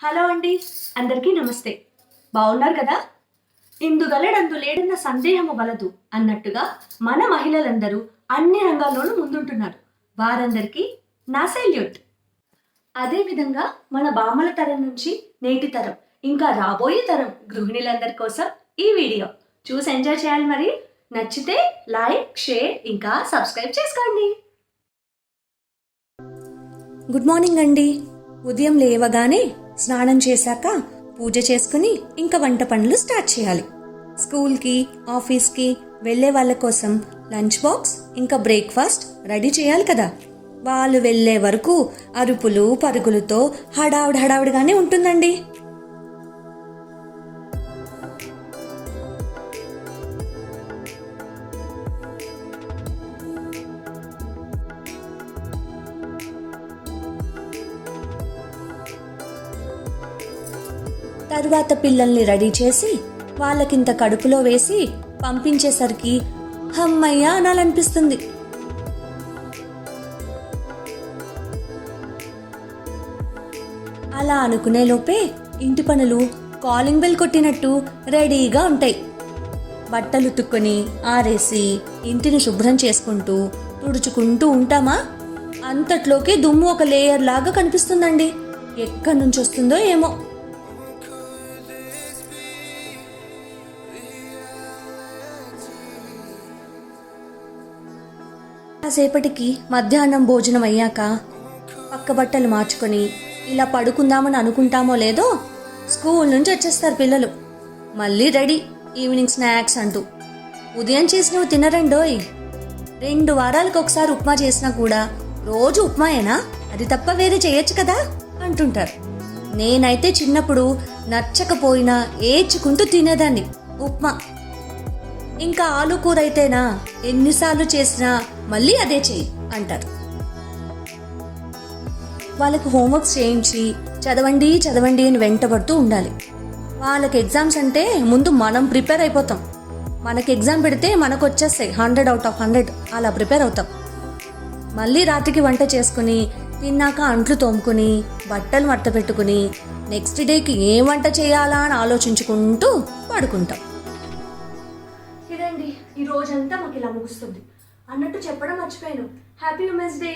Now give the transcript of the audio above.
Hello అండి, అందరికీ నమస్తే. బాగున్నారు కదా? ఇందుగలడందు లేడన్న సందేహము గలదు అన్నట్టుగా మన మహిళలందరూ అన్ని రంగాల్లోనూ ముందుంటున్నారు. వారందరికీ నా సెల్యూట్. అదేవిధంగా మన బామ్మల తరం నుంచి నేటి తరం ఇంకా రాబోయే తరం గృహిణులందరి కోసం ఈ వీడియో చూసి ఎంజాయ్ చేయాలి. మరి నచ్చితే లైక్, షేర్ ఇంకా సబ్స్క్రైబ్ చేసుకోండి. గుడ్ మార్నింగ్ అండి. ఉదయం లేవగానే స్నానం చేశాక పూజ చేసుకుని ఇంకా వంట పనులు స్టార్ట్ చేయాలి. స్కూల్కి, ఆఫీస్కి వెళ్ళే వాళ్ళ కోసం లంచ్ బాక్స్ ఇంకా బ్రేక్ఫాస్ట్ రెడీ చేయాలి కదా. వాళ్ళు వెళ్ళే వరకు అరుపులు పరుగులతో హడావుడిగానే ఉంటుందండి. తరువాత పిల్లల్ని రెడీ చేసి వాళ్ళకింత కడుపులో వేసి పంపించేసరికి హమ్మయ్య అనాలనిపిస్తుంది. అలా అనుకునే లోపే ఇంటి పనులు కాలింగ్ బెల్ కొట్టినట్టు రెడీగా ఉంటాయి. బట్టలు ఉతుక్కొని ఆరేసి ఇంటిని శుభ్రం చేసుకుంటూ తుడుచుకుంటూ ఉంటామా, అంతట్లోకి దుమ్ము ఒక లేయర్ లాగా కనిపిస్తుందండి. ఎక్కడి నుంచి వస్తుందో ఏమో. కాసేపటికి మధ్యాహ్నం భోజనం అయ్యాక పక్క బట్టలు మార్చుకొని ఇలా పడుకుందామని అనుకుంటామో లేదో స్కూల్ నుంచి వచ్చేస్తారు పిల్లలు. మళ్ళీ రెడీ ఈవినింగ్ స్నాక్స్ అంటూ. ఉదయం చేసినవి తినరండోయ్. 2 వారాలకు ఒకసారి ఉప్మా చేసినా కూడా రోజు ఉప్మాయేనా, అది తప్ప వేరే చేయొచ్చు కదా అంటుంటారు. నేనైతే చిన్నప్పుడు నచ్చకపోయినా ఏడ్చుకుంటూ తినేదాన్ని ఉప్మా. ఇంకా ఆలు కూర అయితేనా ఎన్నిసార్లు చేసినా మళ్ళీ అదే చెయ్యి అంటారు. వాళ్ళకి హోంవర్క్స్ చేయించి చదవండి అని వెంటబడుతూ ఉండాలి. వాళ్ళకి ఎగ్జామ్స్ అంటే ముందు మనం ప్రిపేర్ అయిపోతాం. మనకి ఎగ్జామ్ పెడితే మనకు వచ్చేస్తాయి 100 out of 100, అలా ప్రిపేర్ అవుతాం. మళ్ళీ రాత్రికి వంట చేసుకుని తిన్నాక అంట్లు తోముకుని బట్టలు మడత పెట్టుకుని నెక్స్ట్ డేకి ఏం వంట చేయాలా అని ఆలోచించుకుంటూ పడుకుంటాం. ఇదండి, ఈ రోజంతా మాకు ఇలా ముగుస్తుంది. అన్నట్టు చెప్పడం మర్చిపోయాను. Happy women's day.